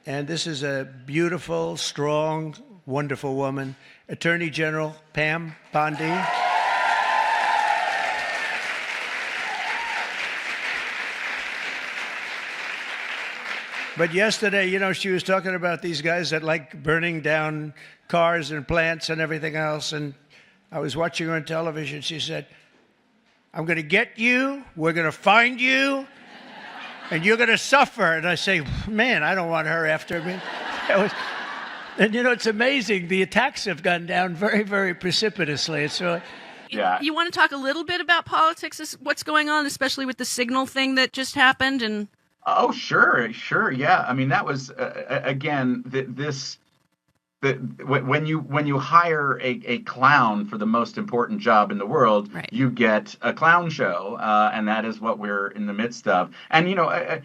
And this is a beautiful, strong, wonderful woman, Attorney General Pam Bondi. But yesterday, she was talking about these guys that like burning down cars and plants and everything else. And I was watching her on television. She said, I'm going to get you, we're going to find you, and you're going to suffer. And I say, man, I don't want her after me. And it's amazing. The attacks have gone down very, very precipitously. It's really... Yeah. You want to talk a little bit about politics, what's going on, especially with the Signal thing that just happened? And oh, sure. Yeah. I mean, that was, again, when you hire a clown for the most important job in the world, right, you get a clown show, and that is what we're in the midst of. And I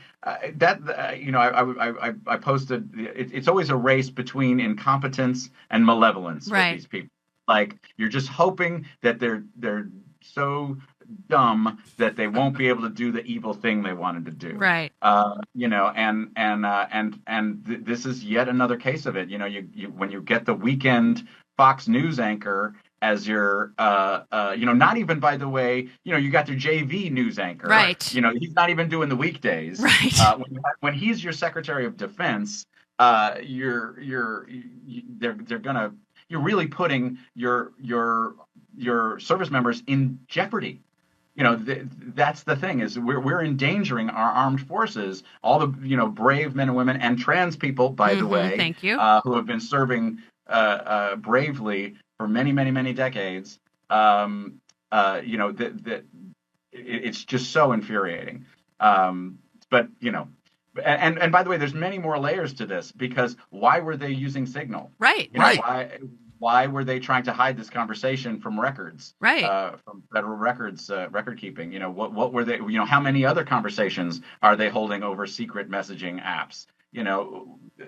posted. It's always a race between incompetence and malevolence right, with these people. Like, you're just hoping that they're so dumb that they won't be able to do the evil thing they wanted to do. Right. This is yet another case of it. When you get the weekend Fox News anchor as your, not even, by the way, you got your JV news anchor. Right. He's not even doing the weekdays. Right. When he's your Secretary of Defense, you're really putting your service members in jeopardy. That's the thing, is we're endangering our armed forces, all the brave men and women and trans people, by the way, thank you, who have been serving bravely for many, many, many decades. It's just so infuriating. But and by the way, there's many more layers to this, because why were they using Signal? Right. Why were they trying to hide this conversation from records? Right. From federal records, record keeping. What were they? How many other conversations are they holding over secret messaging apps?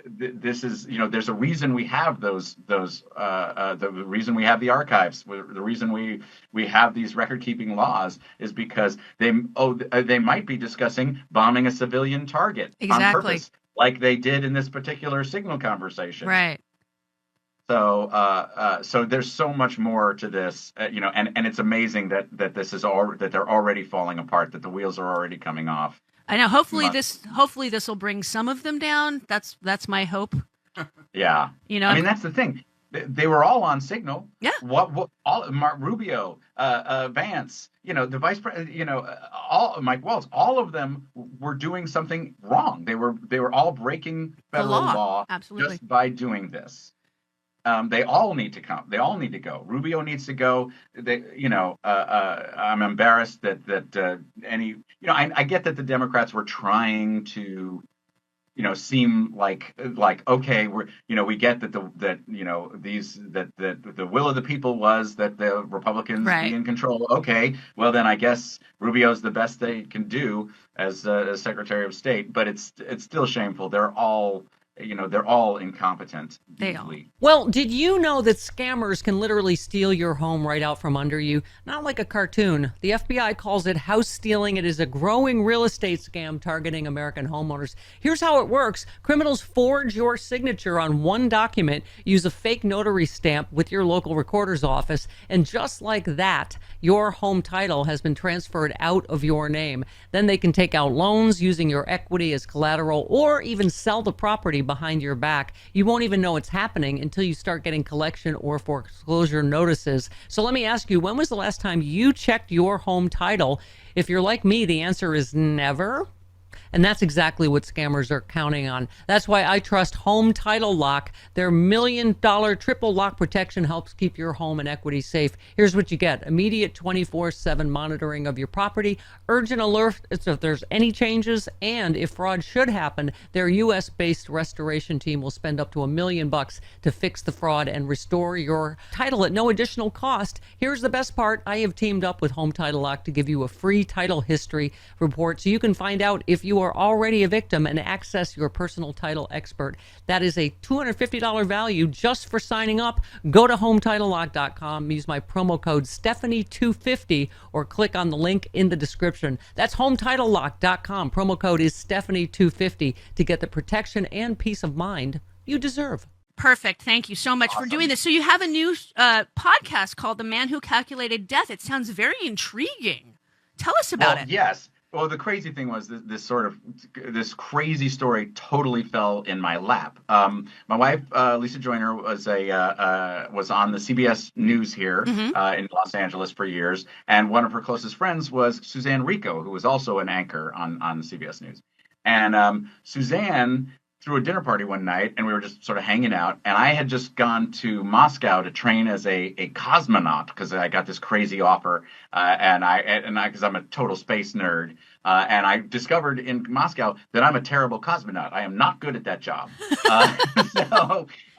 This is, there's a reason we have the reason we have the archives. The reason we have these record keeping laws is because they might be discussing bombing a civilian target on purpose, like they did in this particular Signal conversation. Right. So there's so much more to this, and it's amazing that this is that they're already falling apart, that the wheels are already coming off. I know. Hopefully this will bring some of them down. That's my hope. Yeah. I mean, that's the thing. They were all on Signal. Yeah. All Mark Rubio, Vance, the vice president, all Mike Waltz, all of them were doing something wrong. They were all breaking federal law Absolutely, just by doing this. They all need to come. They all need to go. Rubio needs to go. I'm embarrassed that I get that the Democrats were trying to, seem like okay, we get that the will of the people was that the Republicans be in control. Okay, well then I guess Rubio's the best they can do as Secretary of State, but it's still shameful. They're all incompetent. They are. Well, did you know that scammers can literally steal your home right out from under you? Not like a cartoon. The FBI calls it house stealing. It is a growing real estate scam targeting American homeowners. Here's how it works. Criminals forge your signature on one document, use a fake notary stamp with your local recorder's office, and just like that, your home title has been transferred out of your name. Then they can take out loans using your equity as collateral, or even sell the property behind your back. You won't even know it's happening until you start getting collection or foreclosure notices. So let me ask you, when was the last time you checked your home title? If you're like me, the answer is never. And that's exactly what scammers are counting on. That's why I trust Home Title Lock. Their $1 million triple lock protection helps keep your home and equity safe. Here's what you get: immediate 24/7 monitoring of your property, urgent alert if there's any changes, and if fraud should happen, their U.S.-based restoration team will spend up to $1 million to fix the fraud and restore your title at no additional cost. Here's the best part: I have teamed up with Home Title Lock to give you a free title history report so you can find out if you are already a victim and access your personal title expert. That is a $250 value just for signing up. Go to HomeTitleLock.com, use my promo code Stephanie250, or click on the link in the description. That's HomeTitleLock.com. Promo code is Stephanie250 to get the protection and peace of mind you deserve. Perfect. Thank you so much for doing this. So you have a new podcast called The Man Who Calculated Death. It sounds very intriguing. Tell us about it. Yes. Well, the crazy thing was this crazy story totally fell in my lap. My wife, Lisa Joyner, was on the CBS News here in Los Angeles for years, and one of her closest friends was Suzanne Rico, who was also an anchor on CBS News. And Suzanne threw a dinner party one night, and we were just sort of hanging out. And I had just gone to Moscow to train as a cosmonaut because I got this crazy offer, because I'm a total space nerd. And I discovered in Moscow that I'm a terrible cosmonaut. I am not good at that job.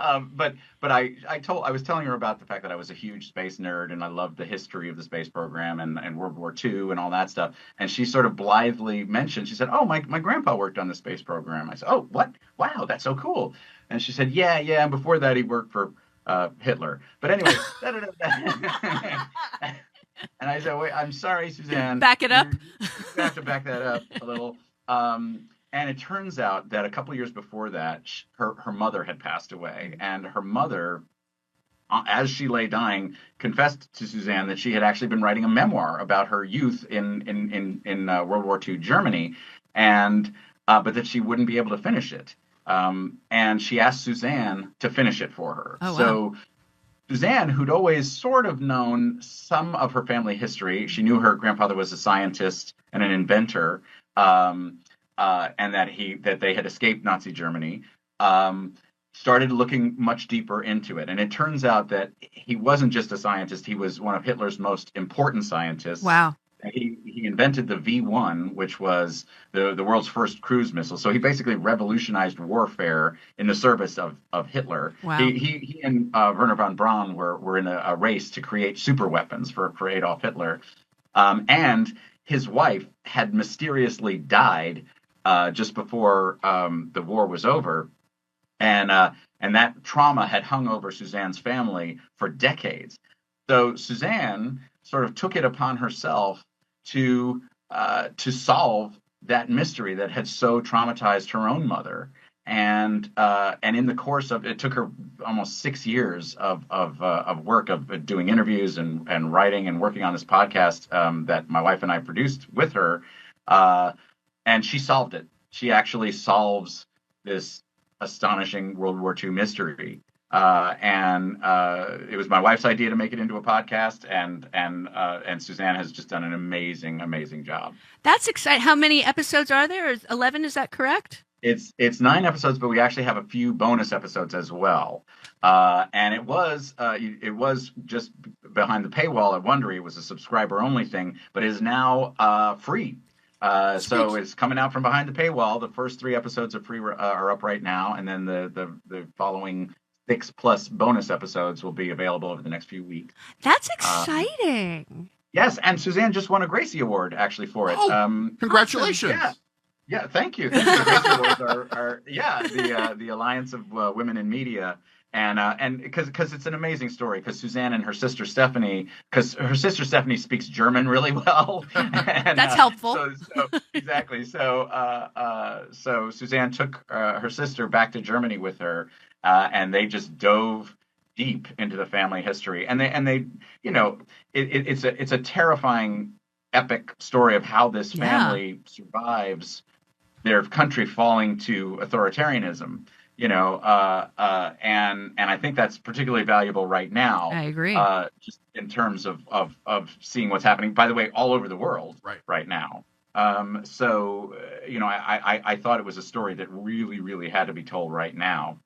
But I was telling her about the fact that I was a huge space nerd and I loved the history of the space program and World War II and all that stuff. And she sort of blithely mentioned, she said, "Oh, my grandpa worked on the space program." I said, "Oh, what? Wow, that's so cool." And she said, yeah. And before that, he worked for Hitler. But anyway, and I said, "Wait, I'm sorry, Suzanne. Back it up." You have to back that up a little. And it turns out that a couple of years before that, her mother had passed away, and her mother, as she lay dying, confessed to Suzanne that she had actually been writing a memoir about her youth in World War II Germany, and but that she wouldn't be able to finish it. And she asked Suzanne to finish it for her. Oh, wow. So Suzanne, who'd always sort of known some of her family history, she knew her grandfather was a scientist and an inventor, and that they had escaped Nazi Germany, started looking much deeper into it. And it turns out that he wasn't just a scientist, he was one of Hitler's most important scientists. Wow. He invented the V1, which was the world's first cruise missile. So he basically revolutionized warfare in the service of Hitler. Wow. He and Werner von Braun were in a race to create super weapons for Adolf Hitler. And his wife had mysteriously died just before the war was over. And that trauma had hung over Suzanne's family for decades. So Suzanne sort of took it upon herself to solve that mystery that had so traumatized her own mother. And in the course of it, took her almost 6 years of work of doing interviews and writing and working on this podcast that my wife and I produced with her. And she solved it. She actually solves this astonishing World War II mystery. And it was my wife's idea to make it into a podcast, and Suzanne has just done an amazing job. That's exciting. How many episodes are there? 11, is that correct? It's 9 episodes, but we actually have a few bonus episodes as well. And it was just behind the paywall at Wondery. It was a subscriber only thing, but it is now free. So it's coming out from behind the paywall. The first 3 episodes are up right now, and then the following 6+ bonus episodes will be available over the next few weeks. That's exciting. Yes, and Suzanne just won a Gracie Award actually for it. Oh, congratulations! Awesome. Yeah, thank you. The Gracie Awards are the Alliance of Women in Media, and because it's an amazing story. Because Suzanne and her sister Stephanie, speaks German really well. And, that's helpful. Exactly. So Suzanne took her sister back to Germany with her. And they just dove deep into the family history, and they it's a terrifying, epic story of how this family survives their country falling to authoritarianism. And I think that's particularly valuable right now. I agree. Just in terms of seeing what's happening, by the way, all over the world right now. I thought it was a story that really, really had to be told right now.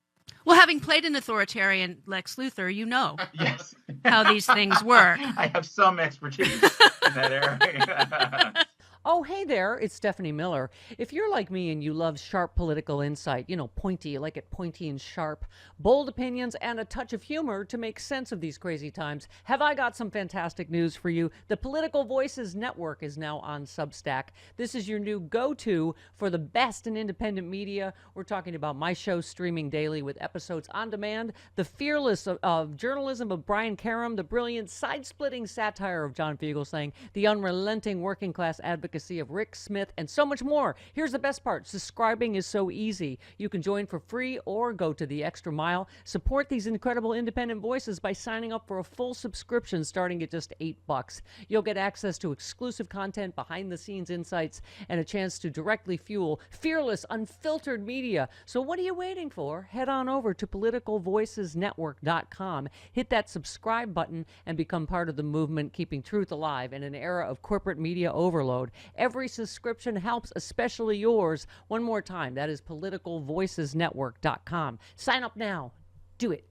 Well, having played an authoritarian Lex Luthor, you know yes. how these things work. I have some expertise in that area. Oh, hey there, it's Stephanie Miller. If you're like me and you love sharp political insight, pointy, you like it pointy and sharp, bold opinions, and a touch of humor to make sense of these crazy times, have I got some fantastic news for you. The Political Voices Network is now on Substack. This is your new go-to for the best in independent media. We're talking about my show streaming daily with episodes on demand, the fearless of journalism of Brian Karem, the brilliant side-splitting satire of John Fugelsang, the unrelenting working class advocacy of Rick Smith, and so much more. Here's the best part. Subscribing is so easy. You can join for free or go to the extra mile. Support these incredible independent voices by signing up for a full subscription starting at just $8. You'll get access to exclusive content, behind-the-scenes insights, and a chance to directly fuel fearless, unfiltered media. So what are you waiting for? Head on over to politicalvoicesnetwork.com, hit that subscribe button, and become part of the movement keeping truth alive in an era of corporate media overload. Every subscription helps, especially yours. One more time, that is politicalvoicesnetwork.com. Sign up now. Do it.